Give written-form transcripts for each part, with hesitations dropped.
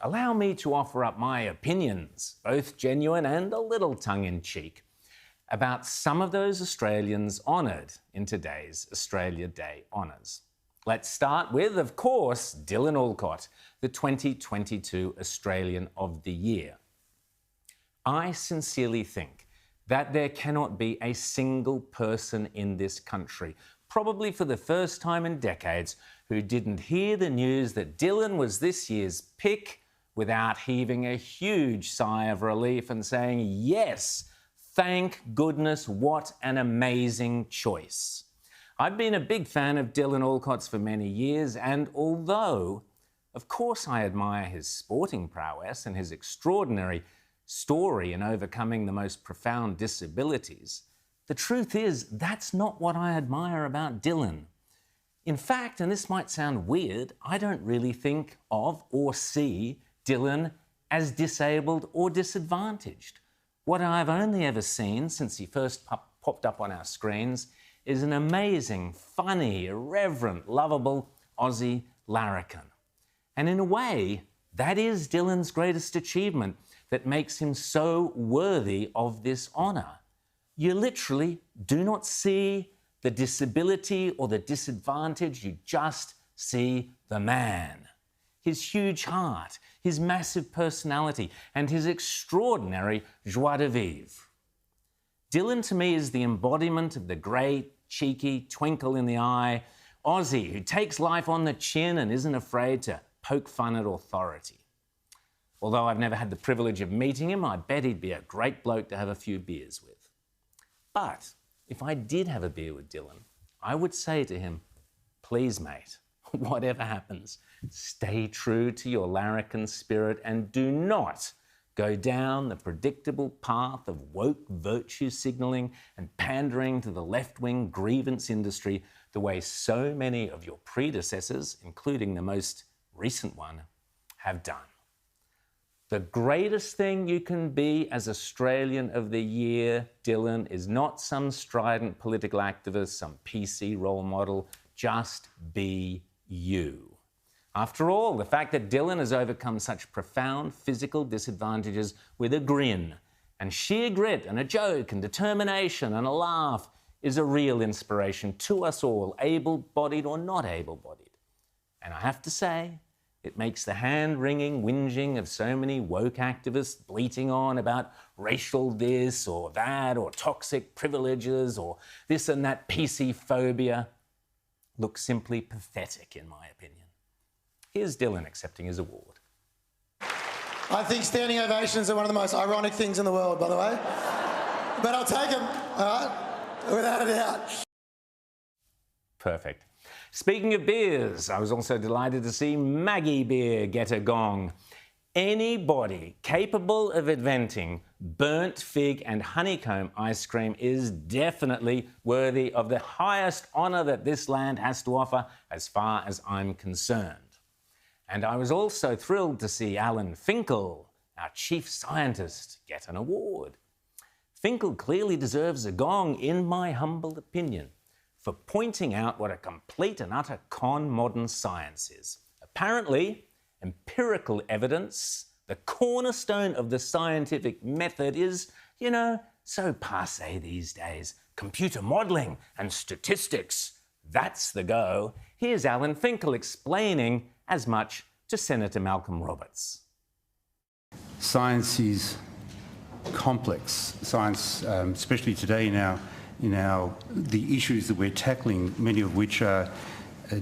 allow me to offer up my opinions, both genuine and a little tongue-in-cheek, about some of those Australians honoured in today's Australia Day honours. Let's start with, of course, Dylan Alcott, the 2022 Australian of the Year. I sincerely think that there cannot be a single person in this country, probably for the first time in decades, who didn't hear the news that Dylan was this year's pick without heaving a huge sigh of relief and saying, yes, thank goodness, what an amazing choice. I've been a big fan of Dylan Alcott's for many years, and although, of course, I admire his sporting prowess and his extraordinary story in overcoming the most profound disabilities, the truth is that's not what I admire about Dylan. In fact, and this might sound weird, I don't really think of or see Dylan as disabled or disadvantaged. What I've only ever seen since he first popped up on our screens is an amazing, funny, irreverent, lovable Aussie larrikin. And in a way, that is Dylan's greatest achievement that makes him so worthy of this honour. You literally do not see the disability or the disadvantage, you just see the man. His huge heart, his massive personality, and his extraordinary joie de vivre. Dylan, to me, is the embodiment of the great, cheeky, twinkle in the eye Aussie who takes life on the chin and isn't afraid to poke fun at authority. Although I've never had the privilege of meeting him, I bet he'd be a great bloke to have a few beers with. But if I did have a beer with Dylan, I would say to him, please, mate, whatever happens, stay true to your larrikin spirit and do not go down the predictable path of woke virtue signalling and pandering to the left-wing grievance industry the way so many of your predecessors, including the most recent one, have done. The greatest thing you can be as Australian of the Year, Dylan, is not some strident political activist, some PC role model. Just be you. After all, the fact that Dylan has overcome such profound physical disadvantages with a grin and sheer grit and a joke and determination and a laugh is a real inspiration to us all, able-bodied or not able-bodied. And I have to say, it makes the hand-wringing whinging of so many woke activists bleating on about racial this or that or toxic privileges or this and that PC phobia look simply pathetic, in my opinion. Here's Dylan accepting his award. I think standing ovations are one of the most ironic things in the world, by the way. But I'll take them, all right? Without a doubt. Perfect. Speaking of beers, I was also delighted to see Maggie Beer get a gong. Anybody capable of inventing burnt fig and honeycomb ice cream is definitely worthy of the highest honour that this land has to offer as far as I'm concerned. And I was also thrilled to see Alan Finkel, our chief scientist, get an award. Finkel clearly deserves a gong, in my humble opinion, for pointing out what a complete and utter con modern science is. Apparently, empirical evidence, the cornerstone of the scientific method, is, so passé these days. Computer modelling and statistics, that's the go. Here's Alan Finkel explaining as much to Senator Malcolm Roberts. Science is complex. Science, especially today now, the issues that we're tackling, many of which are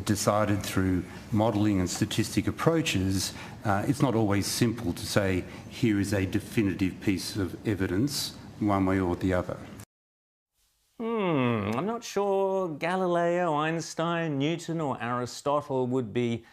decided through modelling and statistic approaches, it's not always simple to say, here is a definitive piece of evidence, one way or the other. I'm not sure Galileo, Einstein, Newton or Aristotle would be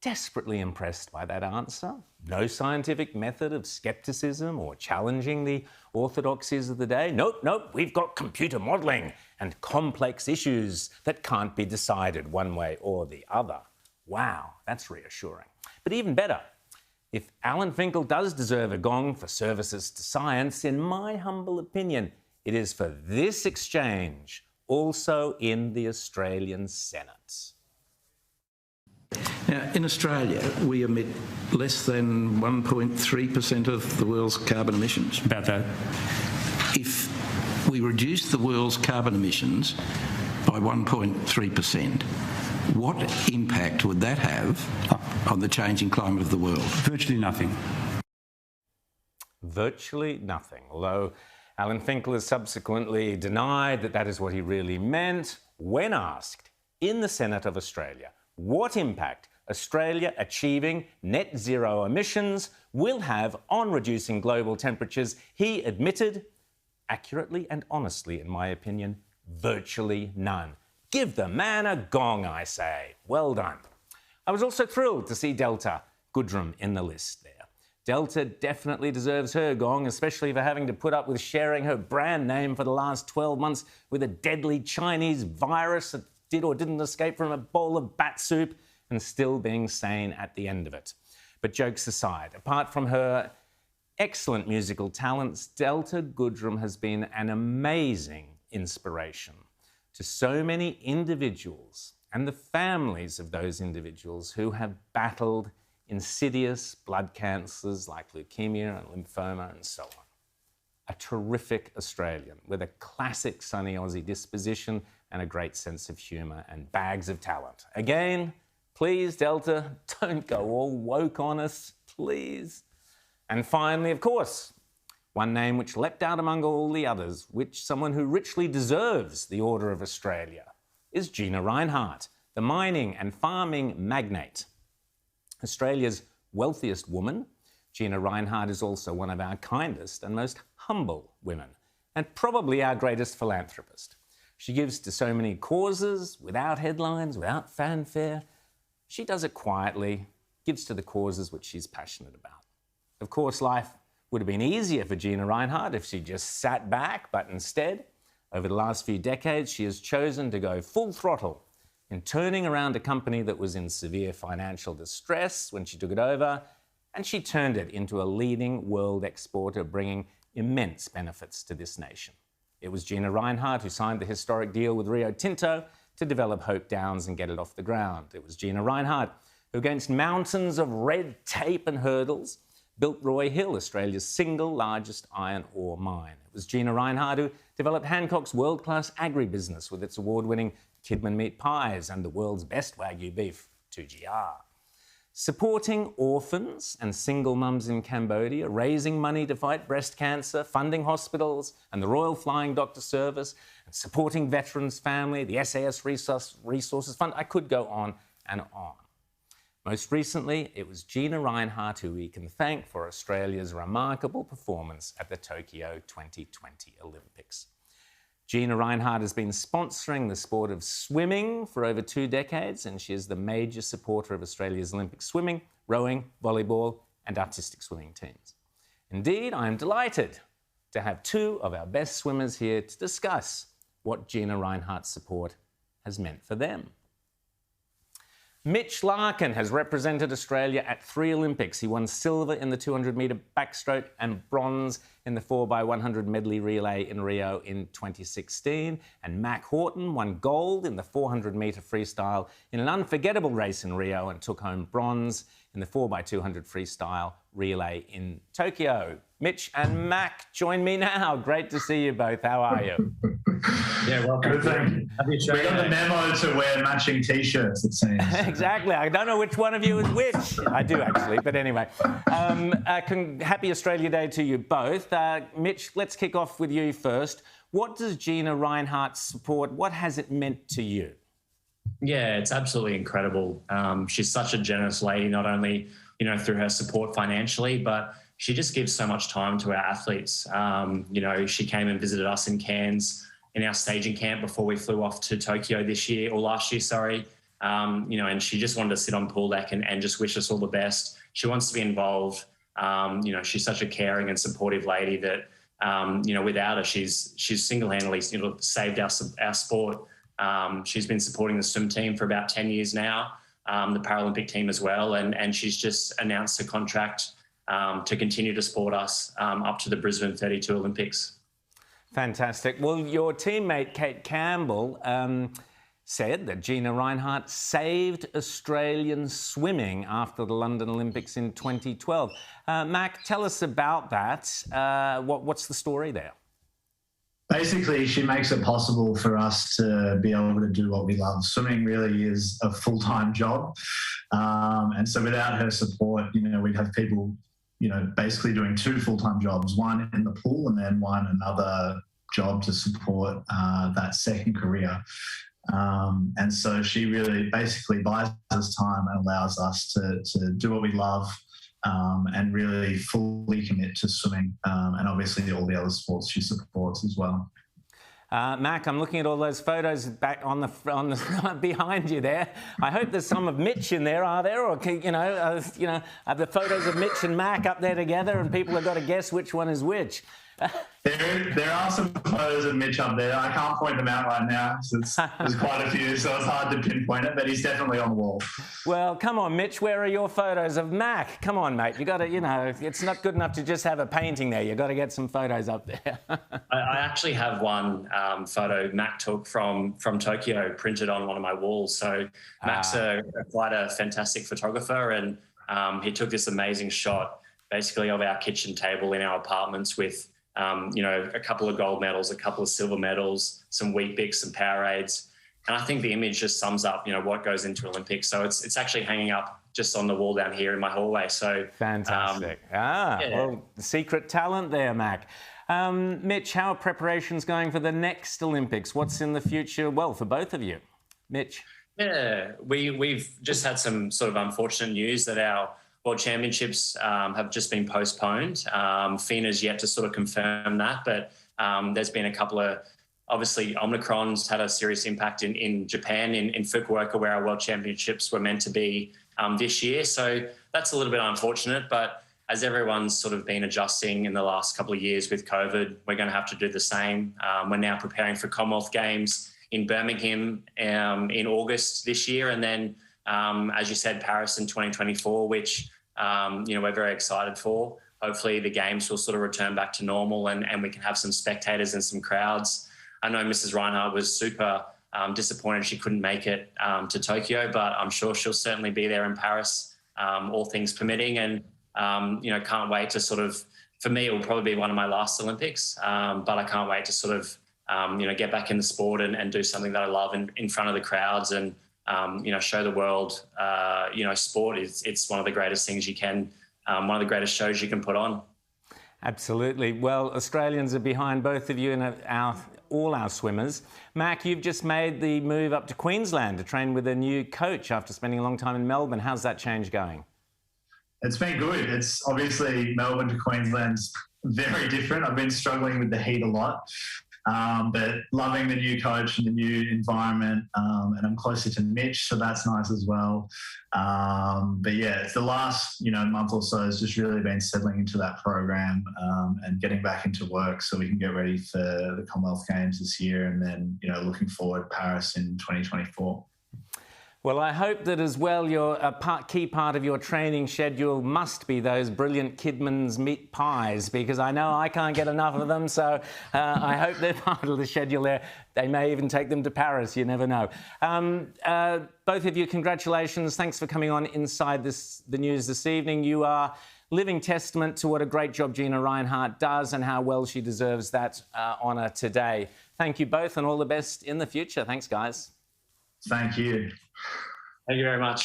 desperately impressed by that answer. No scientific method of skepticism or challenging the orthodoxies of the day. Nope, we've got computer modelling and complex issues that can't be decided one way or the other. Wow, that's reassuring. But even better, if Alan Finkel does deserve a gong for services to science, in my humble opinion, it is for this exchange, also in the Australian Senate. Now, in Australia, we emit less than 1.3% of the world's carbon emissions. About that. If we reduce the world's carbon emissions by 1.3%, what impact would that have on the changing climate of the world? Virtually nothing. Virtually nothing, although Alan Finkel has subsequently denied that that is what he really meant when asked in the Senate of Australia what impact Australia achieving net zero emissions will have on reducing global temperatures. He admitted, accurately and honestly, in my opinion, virtually none. Give the man a gong, I say. Well done. I was also thrilled to see Delta Goodrem in the list there. Delta definitely deserves her gong, especially for having to put up with sharing her brand name for the last 12 months with a deadly Chinese virus that did or didn't escape from a bowl of bat soup and still being sane at the end of it. But jokes aside, apart from her excellent musical talents, Delta Goodrem has been an amazing inspiration to so many individuals and the families of those individuals who have battled insidious blood cancers like leukemia and lymphoma and so on. A terrific Australian with a classic sunny Aussie disposition and a great sense of humour and bags of talent. Again, please, Delta, don't go all woke on us, please. And finally, of course, one name which leapt out among all the others, which someone who richly deserves the Order of Australia, is Gina Rinehart, the mining and farming magnate. Australia's wealthiest woman, Gina Rinehart is also one of our kindest and most humble women, and probably our greatest philanthropist. She gives to so many causes, without headlines, without fanfare. She does it quietly, gives to the causes which she's passionate about. Of course, life would have been easier for Gina Rinehart if she just sat back, but instead, over the last few decades, she has chosen to go full throttle in turning around a company that was in severe financial distress when she took it over, and she turned it into a leading world exporter, bringing immense benefits to this nation. It was Gina Rinehart who signed the historic deal with Rio Tinto to develop Hope Downs and get it off the ground. It was Gina Rinehart who, against mountains of red tape and hurdles, built Roy Hill, Australia's single largest iron ore mine. It was Gina Rinehart who developed Hancock's world-class agribusiness with its award-winning Kidman meat pies and the world's best Wagyu beef, 2GR. Supporting orphans and single mums in Cambodia, raising money to fight breast cancer, funding hospitals and the Royal Flying Doctor Service, and supporting veterans' family, the SAS Resources Fund. I could go on and on. Most recently, it was Gina Rinehart who we can thank for Australia's remarkable performance at the Tokyo 2020 Olympics. Gina Rinehart has been sponsoring the sport of swimming for over 2 decades, and she is the major supporter of Australia's Olympic swimming, rowing, volleyball, and artistic swimming teams. Indeed, I am delighted to have 2 of our best swimmers here to discuss what Gina Rinehart's support has meant for them. Mitch Larkin has represented Australia at 3 Olympics. He won silver in the 200-metre backstroke and bronze in the 4x100 medley relay in Rio in 2016. And Mac Horton won gold in the 400-metre freestyle in an unforgettable race in Rio and took home bronze in the 4x200 freestyle relay in Tokyo. Mitch and Mac, join me now. Great to see you both. How are you? Yeah, welcome. Good, thank you. We got the memo to wear matching T-shirts, it seems. Exactly. I don't know which one of you is which. I do, actually. But anyway, happy Australia Day to you both. Mitch, let's kick off with you first. What does Gina Rinehart support? What has it meant to you? Yeah, it's absolutely incredible. She's such a generous lady, not only, through her support financially, but she just gives so much time to our athletes. She came and visited us in Cairns in our staging camp before we flew off to Tokyo last year, sorry. And she just wanted to sit on pool deck and just wish us all the best. She wants to be involved. She's such a caring and supportive lady that, without her, she's single-handedly, saved our sport. She's been supporting the swim team for about 10 years now, the Paralympic team as well. And she's just announced a contract to continue to support us up to the Brisbane 32 Olympics. Fantastic. Well, your teammate, Kate Campbell, said that Gina Rinehart saved Australian swimming after the London Olympics in 2012. Mac, tell us about that. What's the story there? Basically, she makes it possible for us to be able to do what we love. Swimming really is a full-time job. And so without her support, we'd have people, basically doing 2 full-time jobs, one in the pool and then another job to support that second career. And so she really basically buys us time and allows us to do what we love and really fully commit to swimming and obviously all the other sports she supports as well. Mac, I'm looking at all those photos back on the behind you there. I hope there's some of Mitch in there, are there? Or are the photos of Mitch and Mac up there together, and people have got to guess which one is which? There are some photos of Mitch up there. I can't point them out right now. There's quite a few, so it's hard to pinpoint it, but he's definitely on the wall. Well, come on, Mitch, where are your photos of Mac? Come on, mate. You got to, it's not good enough to just have a painting there. You've got to get some photos up there. I actually have one photo Mac took from Tokyo printed on one of my walls. So Mac's quite a fantastic photographer, and he took this amazing shot basically of our kitchen table in our apartments with a couple of gold medals, a couple of silver medals, some Weet-Bix, some Powerades. And I think the image just sums up, what goes into Olympics. So it's actually hanging up just on the wall down here in my hallway. So fantastic. Well, secret talent there, Mac. Mitch, how are preparations going for the next Olympics? What's in the future? Well, for both of you. Mitch? Yeah, we've just had some sort of unfortunate news that our World Championships have just been postponed. FINA's yet to sort of confirm that, but there's been a couple of, obviously Omicron's had a serious impact in Japan, in Fukuoka, where our World Championships were meant to be this year. So that's a little bit unfortunate, but as everyone's sort of been adjusting in the last couple of years with COVID, we're going to have to do the same. We're now preparing for Commonwealth Games in Birmingham in August this year, and then, as you said, Paris in 2024, which we're very excited for. Hopefully the games will sort of return back to normal and we can have some spectators and some crowds. I know Mrs. Rinehart was super disappointed she couldn't make it to Tokyo, but I'm sure she'll certainly be there in Paris, all things permitting. And, can't wait to sort of, for me, it will probably be one of my last Olympics, but I can't wait to sort of, get back in the sport and do something that I love in front of the crowds and, show the world, sport it's one of the greatest things you can, one of the greatest shows you can put on. Absolutely. Well, Australians are behind both of you and all our swimmers. Mac, you've just made the move up to Queensland to train with a new coach after spending a long time in Melbourne. How's that change going? It's been good. It's obviously Melbourne to Queensland's very different. I've been struggling with the heat a lot. But loving the new coach and the new environment, and I'm closer to Mitch, so that's nice as well. But yeah, it's the last month or so has just really been settling into that program and getting back into work so we can get ready for the Commonwealth Games this year, and then looking forward Paris in 2024. Well, I hope that as well key part of your training schedule must be those brilliant Kidman's meat pies, because I know I can't get enough of them, so I hope they're part of the schedule there. They may even take them to Paris, you never know. Both of you, congratulations. Thanks for coming on Inside the News this evening. You are living testament to what a great job Gina Rinehart does and how well she deserves that honour today. Thank you both and all the best in the future. Thanks, guys. Thank you. Thank you very much.